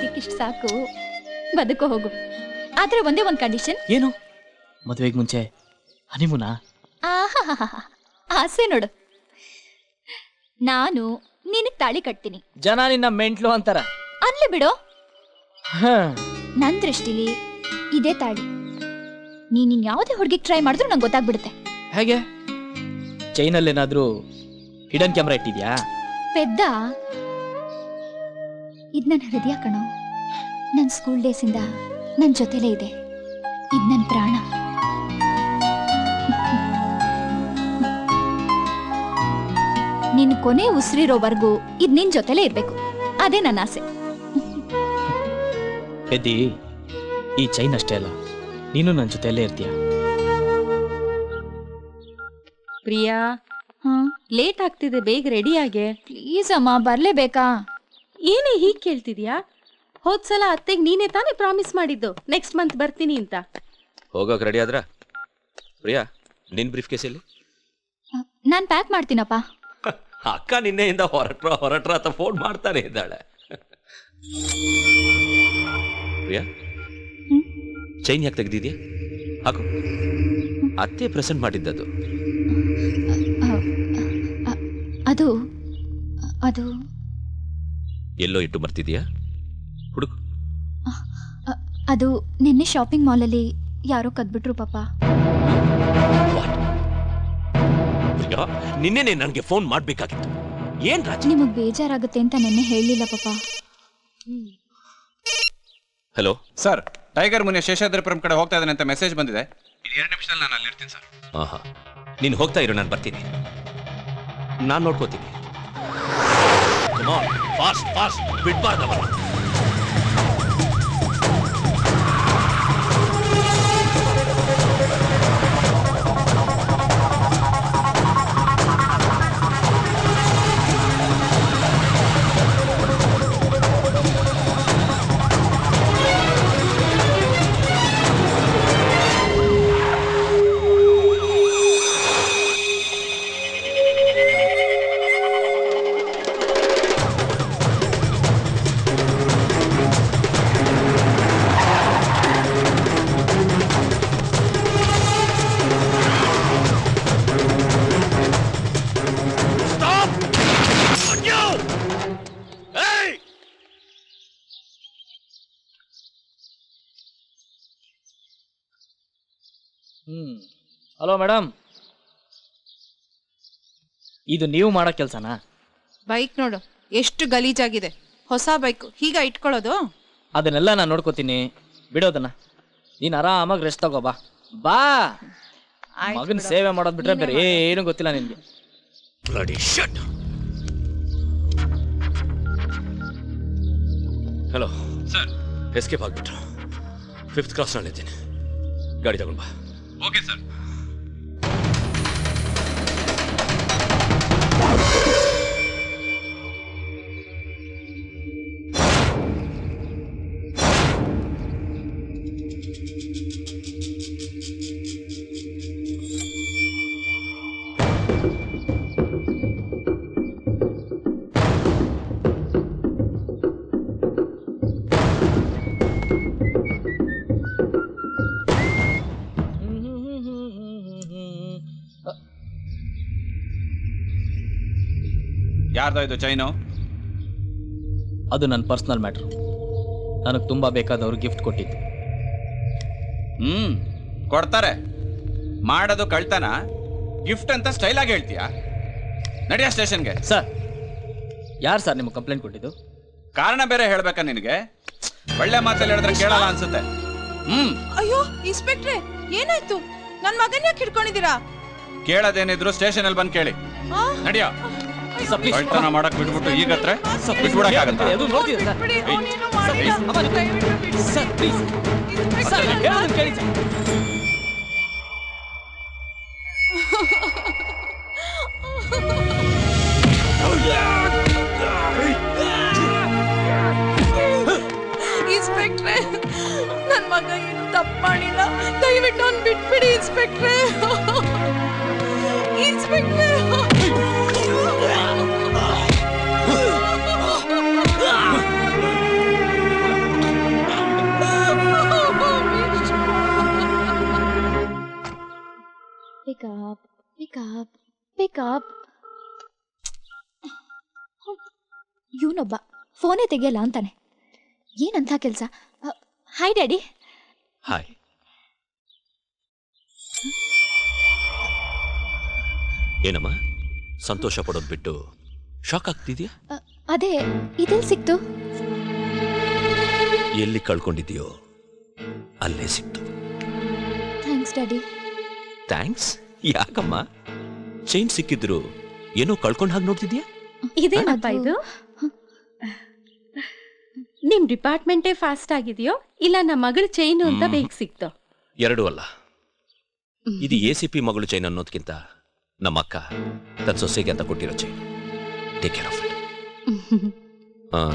ಸದ್ಯಕ್ಕಿಷ್ಟು ಸಾಕು, ಬದುಕೋ ಹೋಗು. ಆದ್ರೆ ಒಂದೇ ಒಂದು ಕಂಡೀಷನ್. ಏನು? ಮದುವೆಗೆ ಮುಂಚೆ ಹನಿಮೂನಾ? ಆಸೆ ನೋಡು. ನಾನು ನಿನಗ್ ತಾಳಿ ಕಟ್ತೀನಿ. ಜನ ನಿನ್ನ ಮೆಂಟ್ಲು ಅಂತಾರ. ಅನ್ಲಿ ಬಿಡು. ನನ್ ದೃಷ್ಟಿಲಿ ಇದೇ ತಾಳಿ. ನೀನ್ ಯಾವುದೇ ಹುಡುಗಿಗೆ ಟ್ರೈ ಮಾಡಿದ್ರು ನಂಗೆ ಗೊತ್ತಾಗ್ಬಿಡುತ್ತೆ. ಹೇಗೆ? ಚೈನಲ್ಲಿ ಏನಾದ್ರೂ ಹಿಡನ್ ಕ್ಯಾಮ್ರಾ ಇಟ್ಟಿದ್ಯಾ? ಪೆದ್ದ, ಇದ್ ನನ್ನ ಹೃದಯ ಕಣೋ. ನನ್ನ ಸ್ಕೂಲ್ ಡೇಸಿಂದ ನನ್ನ ಜೊತೆಲೇ ಇದೆ. ಇದ್ ನನ್ನ ಪ್ರಾಣ. ನಿನ್ ಕೊನೆ ಉಸಿರಿರೋವರೆಗೂ ಇದ್ ನಿನ್ ಜೊತೆಲೇ ಇರ್ಬೇಕು. ಅದೇ ನನ್ನ ಆಸೆ. ಪೆದ್ದಿ, ಈ ಚೈನ್ ಅಷ್ಟೇ ಅಲ್ಲ, ನೀನು ನನ್ನ ಜೊತೆಯಲ್ಲೇ ಇರ್ತೀಯ. ಪ್ರಿಯಾ, ಲೇಟ್ ಆಗ್ತಿದೆ, ಬೇಗ ರೆಡಿ ಆಗೆ. ಪ್ಲೀಸ್ ಅಮ್ಮ, ಬರ್ಲೇಬೇಕಾ? ಏನೇ ಹೀಗೆ ಕೇಳ್ತಿದ್ಯಾ? ಹೋದ್ಸಲ ಅತ್ತೆಗೆ ನೀನೇ ತಾನೇ ಪ್ರಾಮಿಸ್ ಮಾಡಿದ್ದು ನೆಕ್ಸ್ಟ್ ಮಂತ್ ಬರ್ತೀನಿ ಅಂತ. ಹೋಗೋಕೆ ರೆಡಿ ಆದ್ರ? ಪ್ರಿಯಾ, ನಿನ್ ಬ್ರೀಫ್ ಕೇಸ್ ಎಲ್ಲಿ? ನಾನ್ ಪ್ಯಾಕ್ ಮಾಡ್ತೀನಪ್ಪ. ಅಕ್ಕ ನಿನ್ನೆಯಿಂದ ಹೊರಟ್ರ ಅಂತ ಫೋನ್ ಮಾಡ್ತಾನೆ ಇದ್ದಾಳೆ. ಪ್ರಿಯಾ, ಚೈನ್ ಯಾಕೆ ತೆಗ್ದಿದ್ಯಾ? ಹಾಕು. ಅತ್ತೆ ಪ್ರೆಸೆಂಟ್ ಮಾಡಿದ್ದದು. ಅದು ಅದು ಎಲ್ಲೋ ಇಟ್ಟು ಬರ್ತಿದ್ಯಾ? ಹುಡುಕು. ಅದು ನಿನ್ನೆ ಶಾಪಿಂಗ್ ಮಾಲಲ್ಲಿ ಯಾರೋ ಕದ್ಬಿಟ್ರು ಪಾಪ. ನಿನ್ನೆ ನನಗೆ ಫೋನ್ ಮಾಡ್ಬೇಕಾಗಿತ್ತು. ಏನ್ ರಾಜ? ನಿಮಗ್ ಬೇಜಾರಾಗುತ್ತೆ ಅಂತ ನಿನ್ನೆ ಹೇಳಿಲ್ಲ ಪಾಪ. ಹಲೋ ಸರ್, ಟೈಗರ್ ಮುನಿಯ ಶೇಷಾದ್ರಿಪುರಂ ಕಡೆ ಹೋಗ್ತಾ ಇದ್ದಾನೆ ಅಂತ ಮೆಸೇಜ್ ಬಂದಿದೆ. 2 ನಿಮಿಷದಲ್ಲಿ ನಾನು ಅಲ್ಲಿರ್ತೀನಿ ಸರ್. ಆಹಾ, ನೀನು ಹೋಗ್ತಾ ಇರು, ನಾನು ಬರ್ತೀನಿ. ನಾನು ನೋಡ್ಕೋತೀನಿ. ಫಾಸ್ಟ್ ಫಾಸ್ಟ್, ಬಿಡ್ಬಾರ್ದವ. ಹಲೋ ಮೇಡಮ್, ಇದು ನೀವು ಮಾಡೋ ಕೆಲಸನಾ? ಬೈಕ್ ನೋಡು ಎಷ್ಟು ಗಲೀಜಾಗಿದೆ. ಹೊಸ ಬೈಕ್ ಹೀಗ ಇಟ್ಕೊಳ್ಳೋದು? ಅದನ್ನೆಲ್ಲ ನಾನು ನೋಡ್ಕೋತೀನಿ, ಬಿಡೋದನ್ನ. ನೀನು ಆರಾಮಾಗಿ ರೆಸ್ಟ್ ತಗೋ. ಬಾ ಬಾ. ಮಗನ ಸೇವೆ ಮಾಡೋದು ಬಿಟ್ರೆ ಬೇರೆ ಏನು ಗೊತ್ತಿಲ್ಲ ನಿನ್ಗೆ. ಹಲೋ ಸರ್, ಎಸ್ಕೇಪ್ ಆಗ್ಬಿಟ್ರು. 5th ಕ್ರಾಸ್ನಲ್ಲಿದ್ದೀನಿ. ಗಾಡಿ ತಗೊಂಡು ಬಾ. Okay sir. ಯಾರ್ದೋ ಇದು ಚೈನು? ಅದು ನನ್ನ ಪರ್ಸನಲ್ ಮ್ಯಾಟ್ರು. ನನಗೆ ತುಂಬ ಬೇಕಾದವರು ಗಿಫ್ಟ್ ಕೊಟ್ಟಿದ್ದು. ಕೊಡ್ತಾರೆ. ಮಾಡೋದು ಕಳ್ತನ, ಗಿಫ್ಟ್ ಅಂತ ಸ್ಟೈಲ್ ಆಗಿ ಹೇಳ್ತೀಯಾ? ನಡಿಯಾ ಸ್ಟೇಷನ್ಗೆ. ಸರ್, ಯಾರು ಸರ್ ನಿಮಗೆ ಕಂಪ್ಲೇಂಟ್ ಕೊಟ್ಟಿದ್ದು? ಕಾರಣ ಬೇರೆ ಹೇಳ್ಬೇಕಾ ನಿನಗೆ? ಒಳ್ಳೆ ಮಾತಲ್ಲಿ ಹೇಳಿದ್ರೆ ಕೇಳಲ್ಲ ಅನ್ಸುತ್ತೆ. ಅಯ್ಯೋ ಇನ್ಸ್ಪೆಕ್ಟ್ರೆ, ಏನಾಯ್ತು? ನನ್ ಮಗನ್ ಯಾಕೆ ಹಿಡ್ಕೊಂಡಿದ್ದೀರಾ? ಕೇಳೋದೇನಿದ್ರು ಸ್ಟೇಷನ್ ಅಲ್ಲಿ ಬಂದು ಕೇಳಿ. ನಡಿಯಾ. ಕಳ್ತನ ಮಾಡಕ್ ಬಿಟ್ಬಿಟ್ಟು ಈಗ ಬಿಟ್ಬಿಡಕ್ಕಾಗತ್ತೆ? ಇನ್ಸ್ಪೆಕ್ಟ್ರೆ, ನನ್ ಮಗ ಏನು ತಪ್ಪು ಮಾಡಿಲ್ಲ, ದಯವಿಟ್ಟು ಅವ್ನು ಬಿಟ್ಬಿಡಿ ಇನ್ಸ್ಪೆಕ್ಟ್ರೆ. ಇನ್ಸ್ಪೆಕ್ಟ್ರೆ, ಮೇಕಪ್. ಇವನೊಬ್ಬ ಫೋನೇ ತೆಗಿಯಲ್ಲ ಅಂತಾನೆ. ಏನಂತ ಕೆಲಸ? Hi daddy. ಹಾಯ್. ಏನಮ್ಮ ಸಂತೋಷ ಪಡೋದು ಬಿಟ್ಟು ಶಾಕ್ ಆಗ್ತಿದ್ಯಾ? ಅದೇ ಇದೆಲ್ಲಿ ಸಿಕ್ತು? ಎಲ್ಲಿ ಕಳ್ಕೊಂಡಿದ್ಯೋ ಅಲ್ಲೇ ಸಿಕ್ತು. Thanks daddy. ಥ್ಯಾಂಕ್ಸ್ ಯಾಕಮ್ಮ? ಚೈನ್ ಸಿಕ್ಕಿದ್ರು ಏನೋ ಕಳ್ಕೊಂಡ್ ಹಾಗೆ ನೋಡ್ತಿದ್ಯಾ? ಇದೇನಪ್ಪ ಇದು? ನಿಮ್ ಡಿಪಾರ್ಟ್ಮೆಂಟೇ ಫಾಸ್ಟ್ ಆಗಿದೆಯೋ ಇಲ್ಲ ನಮ್ಮ ಮಗಳ ಚೈನು ಅಂತ ಬೇಗ ಸಿಕ್ತೋ? ಎರಡೂ ಅಲ್ಲ. ಇದು ACP ಮಗಳು ಚೈನ್ ಅನ್ನೋದಕ್ಕಿಂತ ನಮ್ಮ ಅಕ್ಕ ತನ್ನ ಸೊಸೆಗೆ ಅಂತ ಕೊಟ್ಟಿರೋ chain. Take care of it.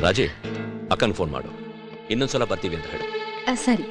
ರಾಜಿ, ಅಕ್ಕನ ಫೋನ್ ಮಾಡು, ಇನ್ನೊಂದ್ಸಲ ಬರ್ತೀವಿ ಅಂತ ಹೇಳು. ಸರಿ.